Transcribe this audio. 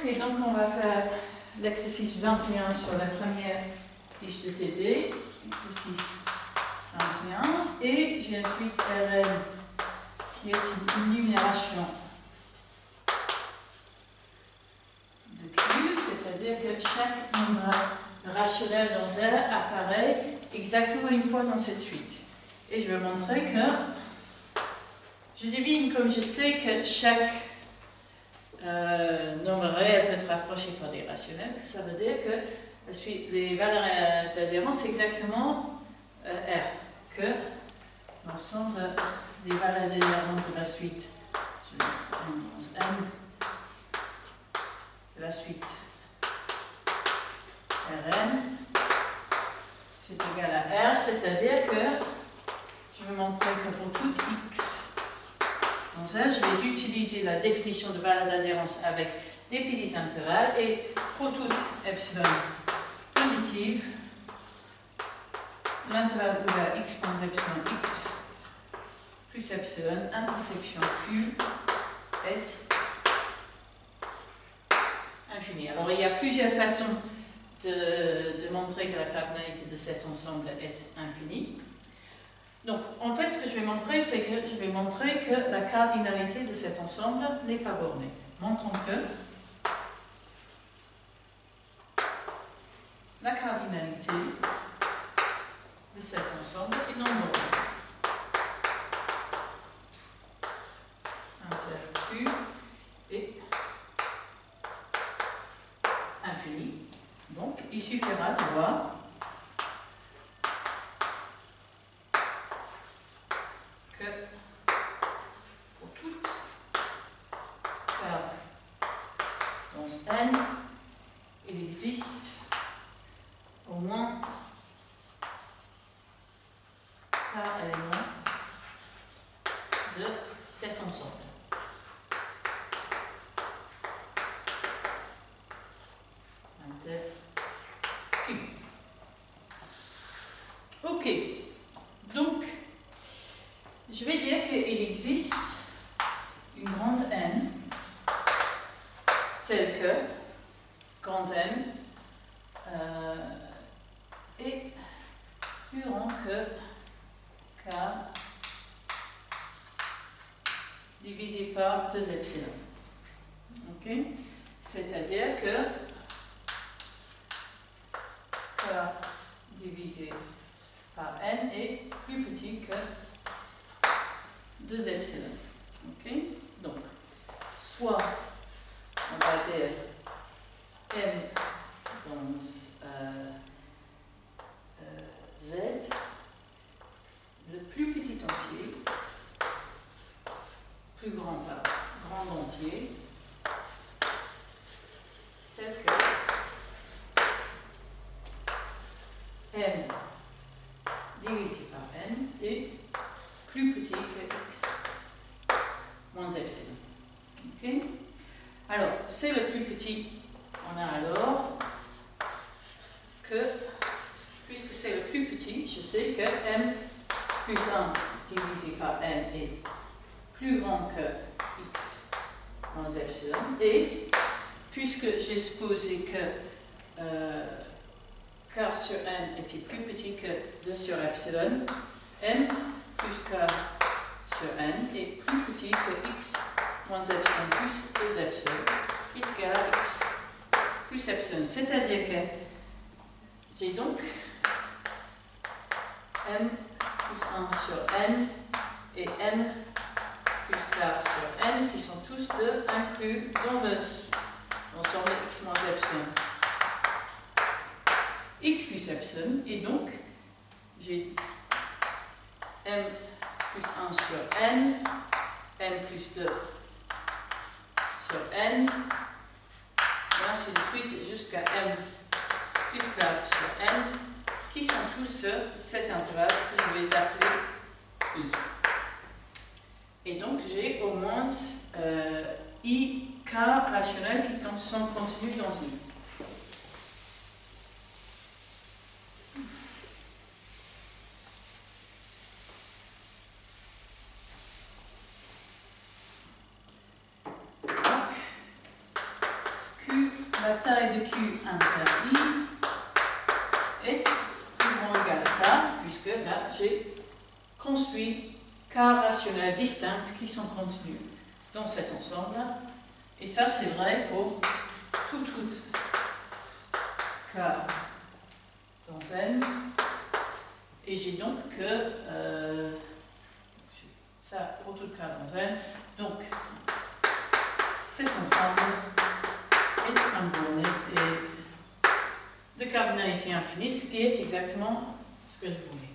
Ok, donc on va faire l'exercice 21 sur la première fiche de TD, exercice 21, et j'ai ensuite Rn qui est une numération de Q, c'est-à-dire que chaque nombre rationnel dans R apparaît exactement une fois dans cette suite. Et je vais montrer que je devine, comme je sais que chaque nombre réel peut être rapproché par des rationnels, ça veut dire que les valeurs d'adhérence c'est exactement R, que l'ensemble des valeurs d'adhérence de la suite, je vais mettre N dans N, de la suite Rn, c'est égal à R, c'est-à-dire que je vais montrer que pour tout x dans R, je vais utiliser la définition de valeur d'adhérence avec des petits intervalles et pour toute epsilon positive, l'intervalle ouvert x moins epsilon x plus epsilon intersection q est infini. Alors il y a plusieurs façons de montrer que la cardinalité de cet ensemble est infinie. Donc, en fait, ce que je vais montrer, c'est que je vais montrer que la cardinalité de cet ensemble n'est pas bornée. Montrons que la cardinalité de cet ensemble est non bornée. Inter Q est infini. Donc, il suffira de voir que pour toute curve dans N, il existe au moins k éléments de cet ensemble. Inter Q. Ok. Donc, je vais dire qu'il existe une grande N telle que grande N est plus grand que K divisé par 2 epsilon. Ok? C'est-à-dire que K divisé par N est plus petit que 2 epsilon. Ok? Donc, soit on va dire M dans Z, le plus petit entier, plus grand par grand entier, tel que M divisé par N est plus petit que X moins epsilon. Ok? Alors, c'est le plus petit. On a alors que, puisque c'est le plus petit, je sais que M plus 1 divisé par N est plus grand que X moins epsilon. Et, puisque j'ai supposé que K sur N était plus petit que 2 sur epsilon, M plus K sur N est plus petit que X moins epsilon plus 2 epsilon, qui est égal à X plus epsilon. C'est-à-dire que j'ai donc M plus 1 sur N et M plus K sur N qui sont tous deux inclus dans l'ensemble X moins epsilon. X plus epsilon, et donc j'ai M plus 1 sur N, M plus 2 sur N, et ainsi de suite jusqu'à M plus K sur N, qui sont tous sur cet intervalle que je vais appeler I. Et donc j'ai au moins I, K rationnels qui sont contenus dans I. Q la taille de Q inter I est plus grand ou égal à K, puisque là j'ai construit K rationnels distincts qui sont contenus dans cet ensemble-là. Et ça c'est vrai pour toute route K dans N. Et j'ai donc que ça pour toute K dans N. Donc cet ensemble est un borné et de cardinalité infinie, ce qui est exactement ce que je voulais.